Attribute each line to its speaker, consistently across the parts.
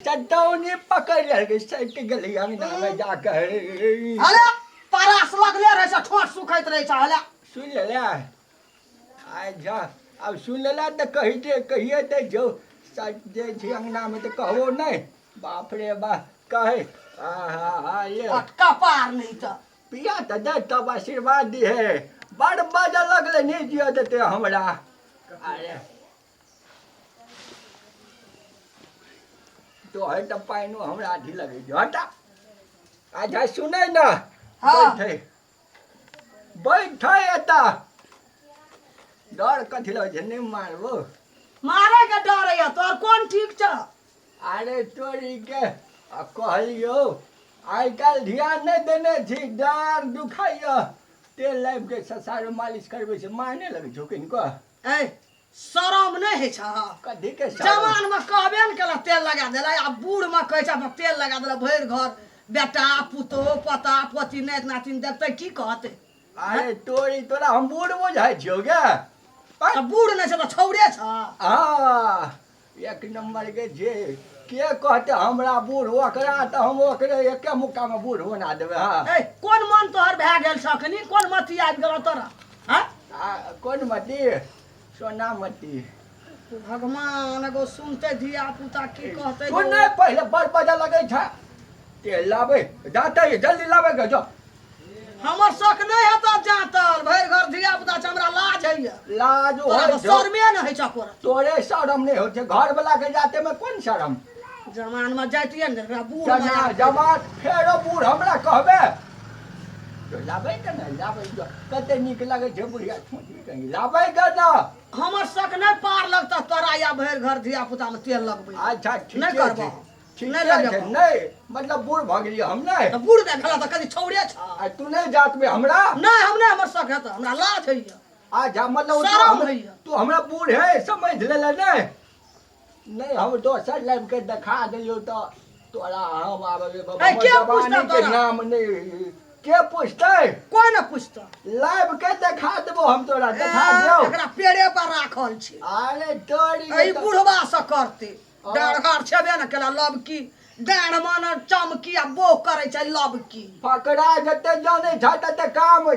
Speaker 1: चट्टानी पकड़ के सट गेली अंगना में जाकर
Speaker 2: हले पारास लगले रहे छ ठोट सुखैत रहे छ हले
Speaker 1: सुन ले जा अब सुन ले तो कहिए तो जो सट जे छी अंगना में तो कहो नहीं बाप रे बा कहे हा ये
Speaker 2: अटका पार नहीं त
Speaker 1: पिया तो दे तब आशीर्वाद दी है बड़ बाजा लगले नहीं जियो देते हमरा अरे तो है तो पाइनो हमरा आधी लगे जो हटा आजा सुने ना
Speaker 2: हाँ।
Speaker 1: बैठे एता डर कथी लगे छै नहीं मारबो
Speaker 2: मारे के डर है तोर कोन ठीक छ
Speaker 1: अरे तोरी के कहलियो आइ काल ध्यान नहीं देने छी डार दुखाइयो तेल लाइब के ससारो मालिश करबे से माने लगे छौ किनको
Speaker 2: ए शरम नहीं है छ
Speaker 1: कथी के
Speaker 2: जवान में कहबे न केला तेल लगा देला आ बूढ़ में कहै छ तेल लगा देला भैर घर बेटा पुतो पता पति नेत नातिन देखते की कहते
Speaker 1: अरे तोरी तोरा हम बूढ़ बुझाइ छियो गे
Speaker 2: त बूढ़ नहीं छ त छौड़े छ
Speaker 1: हाँ एक नंबर के जे के कहते हमरा बूढ़ ओकरा तो हम ओकरे एके मुक्का में बूढ़ बना देबे हाँ
Speaker 2: ए कोन मन तोहर भए गेल छखनी कोन मती आबि गेल तोरा हां
Speaker 1: कौन मती सोना मती
Speaker 2: भगवान एगो सुनते धिया पुता की कहते
Speaker 1: सुन नहीं पहले बड़ बजा लगे था तेल लाबे जाते जल्दी लाबे के जो
Speaker 2: हमर शक नहीं है त जातल भैर घर धिया पुता छ हमरा लाज है
Speaker 1: लाज हो
Speaker 2: तोरा शर्मे न है छ कोरा
Speaker 1: तोरे शरम नहीं हो घर वाला के जाते में कौन शरम
Speaker 2: जमान में जातिए न बूढ़
Speaker 1: जमात फेरो बूढ़ हमरा कहबे तो लाबे के ना लाबे जो कते निक लगे छै बुढ़िया छोटी कहीं लाबे के ना
Speaker 2: हमर शक नहीं पार लगता तोरा या भैर घर धिया पुता में तेल लगबे
Speaker 1: अच्छा ठीक
Speaker 2: नहीं करबो
Speaker 1: ठीक
Speaker 2: नहीं
Speaker 1: है
Speaker 2: लगे
Speaker 1: नहीं मतलब बूढ़ भ गेलिए हम नहीं
Speaker 2: त बूढ़ देखला त कनी छौड़े छ
Speaker 1: आ तू नहीं जात में हमरा
Speaker 2: नहीं हम नहीं हमर शक है त हमरा लाज है
Speaker 1: आजा मतलब
Speaker 2: शरम है
Speaker 1: तू हमरा बूढ़ है समझ लेला नहीं नहीं हम दोसर लाइव के दिखा दियो तो तोरा हम आबे बाबा
Speaker 2: के पूछता
Speaker 1: के
Speaker 2: तोरा?
Speaker 1: नाम नहीं के पूछते
Speaker 2: कोई न पूछता
Speaker 1: लाइव के दिखा देबो हम तोरा दिखा दियो
Speaker 2: एकरा पेड़े पर राखल छै
Speaker 1: अरे तोरी
Speaker 2: ए बुढ़वा से करते डाढ़ छेबे न केला लब की डाढ़ मन चमकी आ बो करे छै लब की
Speaker 1: पकड़ा जते जाने छ तते काम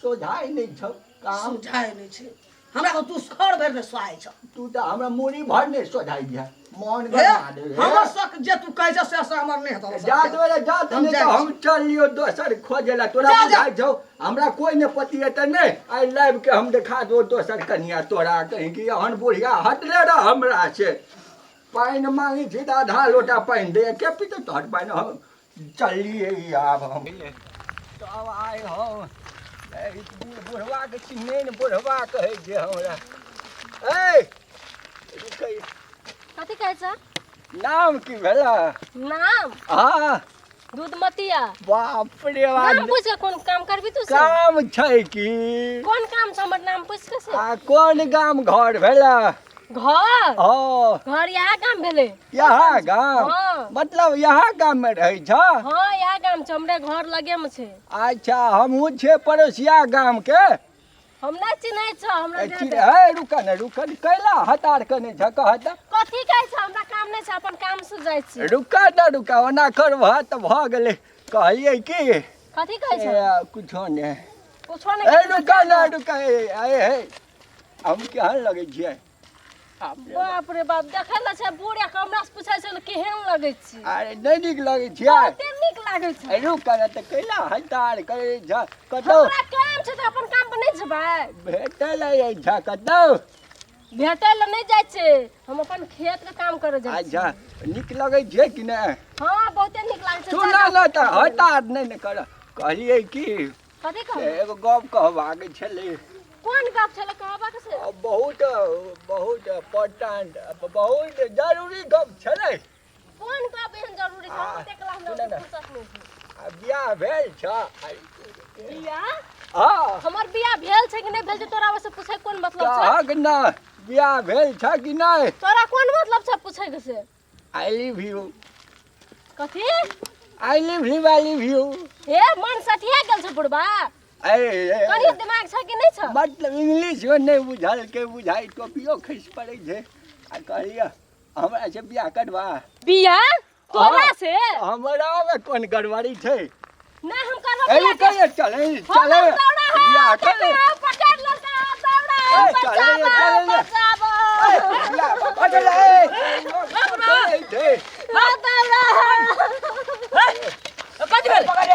Speaker 1: सोझाई नहीं छ काम
Speaker 2: समझाय नहीं छै हमरा तो तू खड़ भर में सोआय छ
Speaker 1: तू तो हमरा मुड़ी भर नहीं सोझाई दिया मन
Speaker 2: हे,
Speaker 1: बना दे
Speaker 2: हमर शक जे तू कहै छ से हमर नहीं हतो
Speaker 1: जा तोरे जा
Speaker 2: हम
Speaker 1: नहीं
Speaker 2: जाइ
Speaker 1: तो
Speaker 2: छी।
Speaker 1: हम चल लियो दोसर खोजेला तोरा
Speaker 2: जा, जा।
Speaker 1: बुझाई छौ हमरा कोई ने पति है त नहीं आई लाइव के हम दिखा दो दोसर कन्या तोरा कहीं की हन बुढ़िया हटले रह हमरा से पाइन मांगी छी आधा लोटा पाइन दे के पीते तो हट पाइन हम चलिए आब हम तो अब आए हो बुढ़वा के चिन्हे ने बुढ़वा कहे जे हमरा ए रुकै
Speaker 3: कथी कहै छ
Speaker 1: नाम की भेला
Speaker 3: नाम
Speaker 1: हाँ
Speaker 3: दूधमतिया
Speaker 1: बाप रे बाप
Speaker 3: नाम पूछ के कोन काम करबी तू से
Speaker 1: काम छै की
Speaker 3: कोन काम छ हमर नाम पूछ के से
Speaker 1: आ कोन गाम घर भेला
Speaker 3: घर
Speaker 1: ओ
Speaker 3: घर यहाँ काम भेले
Speaker 1: यहाँ गाम
Speaker 3: हाँ।
Speaker 1: मतलब यहाँ गाम में रहै छ
Speaker 3: हाँ यहाँ काम छ हमरे घर लगे में छै
Speaker 1: अच्छा हमहू छे पड़ोसिया गाम के
Speaker 3: हम नहीं चिन्है छ हमरा
Speaker 1: ठीक
Speaker 3: घर
Speaker 1: है रुकन कैला हतार कने छ कहत
Speaker 3: कथी कहै छ हमरा काम नहीं छ अपन काम से जाइ छी
Speaker 1: रुका ओना करबह त भ गेलै कहलियै की
Speaker 3: कथी कहै छ
Speaker 1: कुछो ने
Speaker 3: कुछो
Speaker 1: ए
Speaker 3: नहीं
Speaker 1: रुका ए हम केहन लगै छियै
Speaker 3: बाप रे बाप देखै ल छै बूढ़े हमरा से पूछै छै केहन लगै छी
Speaker 1: अरे नहीं नीक लगै छियै
Speaker 3: कते नीक लागै छै
Speaker 1: रुक त कैला हतार करे छ कतौ
Speaker 3: हमरा काम छै त अपन काम पर नहीं जेबै
Speaker 1: भेटल है छ कतौ
Speaker 3: भेटै ल नहीं जाइ छै हम अपन खेत के काम करे जाइ छी
Speaker 1: अच्छा नीक लगै छै कि नहि
Speaker 3: हाँ बहुते नीक लागै छै
Speaker 1: सुना न त हतार नहीं ने कर कहलियै की
Speaker 3: कथी कहै
Speaker 1: एगो गप कहबाक छलै
Speaker 3: कोन गप छले कहबा के से
Speaker 1: बहुत इम्पोर्टेंट बहुत जरूरी गप छलै
Speaker 3: कोन गप एहन जरूरी छै हम देखला
Speaker 1: सुन
Speaker 3: हमरा
Speaker 1: न।
Speaker 3: फुर्सत नहीं छै
Speaker 1: बियाह भेल छ
Speaker 3: बियाह
Speaker 1: हाँ
Speaker 3: हमर बियाह भेल छै कि नहीं भेल छै तोरा वैसे पूछे कोन मतलब छै
Speaker 1: कहक न बियाह भेल छ कि नहि
Speaker 3: तोरा कोन मतलब छै पूछे के से
Speaker 1: आई लिव यू
Speaker 3: कथी
Speaker 1: आई लिव यू
Speaker 3: हे मन सटिया गेल छै बुढ़बा कनी दिमाग छै कि नहीं छै
Speaker 1: मतलब इंग्लिश में नहीं बुझल के बुझाई टोपियो खसि पड़े छै आ कहलिए हमरा से बियाह करबा
Speaker 3: बियाह तोरा से
Speaker 1: हमरा में कौन गड़बड़ी छै
Speaker 3: नहीं हम करब
Speaker 1: ए कहिए चले चले बियाह करे
Speaker 3: पकड़ लो दौड़ा
Speaker 1: ए, चले, चले।
Speaker 3: बचाबो
Speaker 1: अरे ए थे
Speaker 3: दौड़ा
Speaker 2: कथी भेल
Speaker 4: पकड़ रे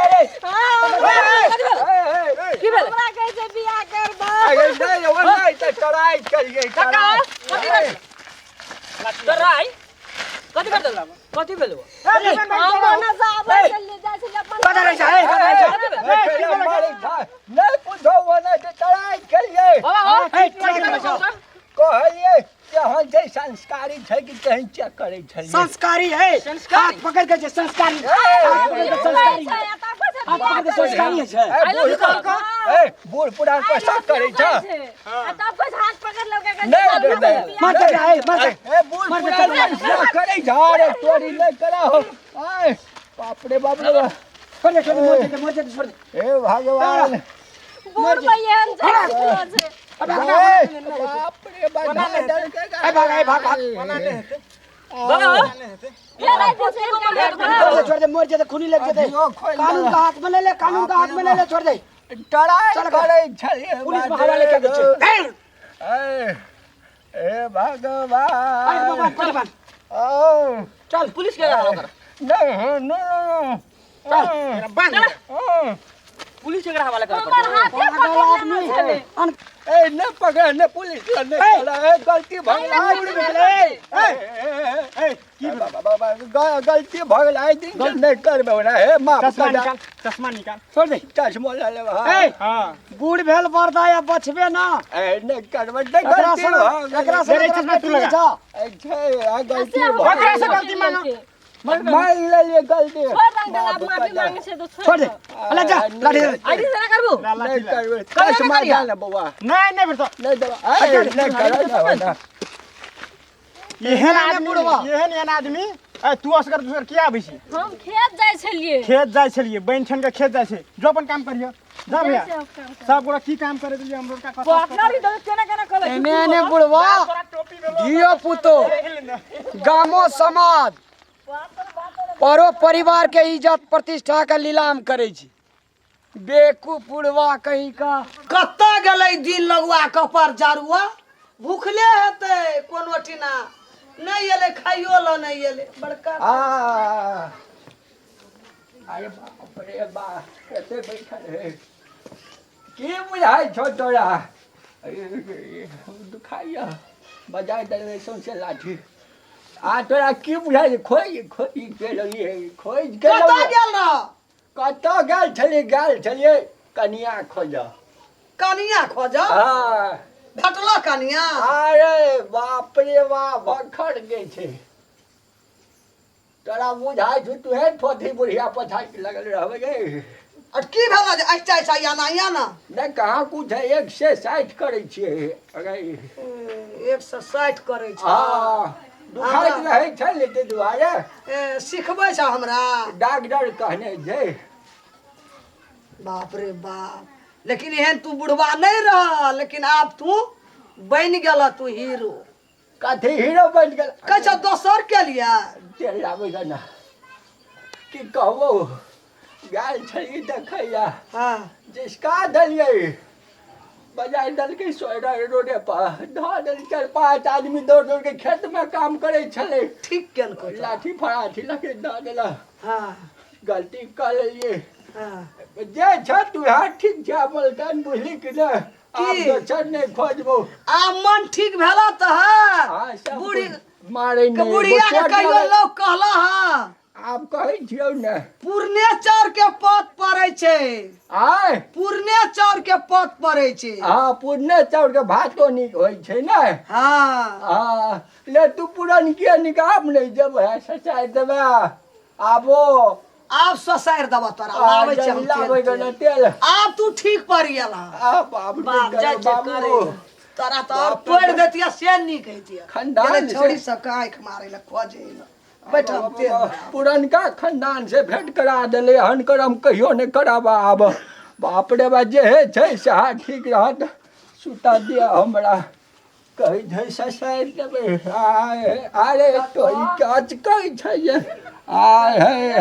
Speaker 3: की भेल हमरा कैसे बियाह करबो
Speaker 1: अरे नहीं वो नहीं तो चढ़ाई करिए
Speaker 2: कथी भेल तराई कथी भेल
Speaker 3: हम ना जाबो चले जाय छै अपन
Speaker 4: पकड़ रे
Speaker 1: नहीं पूछो वो नहीं तो चढ़ाई करिए कहलिए कि हम जे संस्कारी छै कि कहीं चेक करे छै
Speaker 4: संस्कारी है हाथ पकड़ के संस्कारी संस्कारी हाथ पकड़ के संस्कारी है
Speaker 1: बूढ़ पुरान पैसा करे छ
Speaker 3: तब बस हाथ पकड़ लो के
Speaker 1: नहीं
Speaker 4: मार के है मार
Speaker 1: ए बूढ़ पुरान पैसा करे छ रे तोरी नहीं करा हो आय बाप रे बाप रे
Speaker 4: छोड़ दे मोर दे छोड़ दे
Speaker 1: ए भगवान
Speaker 3: बूढ़ बहन जाय छै
Speaker 1: बाप रे बाप डर के
Speaker 4: भाग
Speaker 3: ये नहीं पूछे
Speaker 4: छोड़ दे मोर दे खूनी लग जेते कानून का हाथ में ले ले कानून का हाथ में ले ले छोड़ दे
Speaker 1: डराई करे छलिए
Speaker 4: पुलिस में हवाले कर दे
Speaker 1: ए भगवान
Speaker 4: परिवान
Speaker 1: ओ
Speaker 2: चल पुलिस के लगा कर
Speaker 1: नहीं
Speaker 2: पुलिस के हवाले कर
Speaker 3: हमर हाथे पकड़ ले छले
Speaker 1: ए न पकड़ न पुलिस ने चला ए गलती गलती भगल आई दिन नहीं करबे ना हे माफ कर
Speaker 4: चश्मा निकाल छोड़ दे
Speaker 1: चश्मा ले ले
Speaker 4: हां बूढ़ भेल बरदा या बचबे ना
Speaker 1: ए नहीं करबे गलती
Speaker 4: एकरा से चश्मा तू लगा
Speaker 1: ए छे आ गलती
Speaker 4: एकरा से गलती मांगो
Speaker 1: मान ले लिए गलती
Speaker 3: छोड़ दे आप माफी मांगे से तो
Speaker 4: छोड़ दे अल्लाह जा लाठी
Speaker 2: आईडी से ना करबो
Speaker 1: नहीं करबे चश्मा डाल बउआ
Speaker 4: नहीं बेटा
Speaker 1: नहीं दबा नहीं करो ना
Speaker 4: एहन आदमी तू असगर दूसर किया आबै छी
Speaker 3: हम खेत जाय छलिए
Speaker 4: खेत जाय छलिए बहन छन के खेत जाय छै जो अपन काम करियो जा भैया सब गोरा की काम करे दिलिए हमरो का
Speaker 2: पार्टनर इधर केना केना करे
Speaker 4: एने बुढ़वा धियो पुतो गामो समाज परो परिवार के इज्जत प्रतिष्ठा का नीलाम करे छी बेकूफ बुढ़वा कहीं का
Speaker 2: कत्ता गेलै दिन लगवा कपर जारुआ भूखले हेतै कोनो टिना नहीं एले खाइयो ल नहीं एले बड़का
Speaker 1: अरे बाप रे बाप कैसे बैठल है की बुझाई छो तोरा दुखाइया बजाय दे सौंसे लाठी आ तोरा की बुझाई खोई गेलिए खोई
Speaker 2: कत्ता गेल रह
Speaker 1: कतऽ गेल छलिए कनिया खोज
Speaker 2: कनिया खोज
Speaker 1: हाँ
Speaker 2: भेटलो कनिया
Speaker 1: अरे बाप रे बाप भखर गई छे तोरा बुझाई छु तू हे फोथी बुढ़िया पछा लगल रहबे गे
Speaker 2: और की भेला जे अच्छा अच्छा या ना
Speaker 1: नहीं कहाँ कुछ है 160 करे छिए अरे
Speaker 2: 160 करे छ
Speaker 1: हाँ दुखाइत रहे छै लेते दुआरे
Speaker 2: सिखबै छ हमरा
Speaker 1: डॉक्टर कहने जे
Speaker 2: बाप रे बाप लेकिन एहन तू बुढ़वा नहीं रह लेकिन अब तू बन गेल तू हीरो
Speaker 1: कथी हीरो बन गेल
Speaker 2: कैसा दोसर के लिए
Speaker 1: तेल लाबेगा ना की कहबो गाल छली देखैया
Speaker 2: हाँ
Speaker 1: जिसका दलिए बजाय दल के सोयरा रोडे पर धा दल 4-5 आदमी दौड़ के खेत में काम करे छले
Speaker 2: ठीक केन को
Speaker 1: लाठी फराठी लगे दा देला
Speaker 2: हाँ
Speaker 1: गलती कर लिए
Speaker 2: हाँ
Speaker 1: जे छ तू हाथ ठीक जा बोलतन बुझली कि ना
Speaker 2: की?
Speaker 1: आप तो नहीं खोजबो
Speaker 2: आ मन ठीक भेला त
Speaker 1: हाँ, सब
Speaker 2: बूढ़ी
Speaker 1: मारे
Speaker 2: के
Speaker 1: नहीं
Speaker 2: बुढ़िया के कहियो लोग कहला हाँ
Speaker 1: आप कहै छियौ ने
Speaker 2: पुरने चाउर के पत पड़ै छै
Speaker 1: आय
Speaker 2: पुरने चाउर के पत पड़ै छै
Speaker 1: हाँ पुरने चाउर के भातो नीक होइ छै ने
Speaker 2: हाँ
Speaker 1: हाँ ले तू पुरन के निकाम नहीं जब है सचाई देबे आबो
Speaker 2: आप ससार दबा तोरा लाबै छै हम
Speaker 1: लाबै
Speaker 2: तेल।
Speaker 1: गना तेल
Speaker 2: आप तू ठीक पड़ गेला
Speaker 1: आ बाप रे
Speaker 2: बाप जाय छै करे तोरा तो और
Speaker 1: बाप रे
Speaker 2: तोड़ देतिया से नी कहितिया
Speaker 1: खानदान
Speaker 2: गेलै
Speaker 1: से-
Speaker 2: छोड़ी सब आंख मारे ला खोजे बैठ हम तेल बनाब।
Speaker 1: पुरनका खानदान से भेंट करा देले हन करम कहियो नहीं कराबा आब बाप रे बा जे है छै से ठीक रहत सुता दिया हमरा कहि छै ससार देबे अरे तो ई काज कहै छै आय है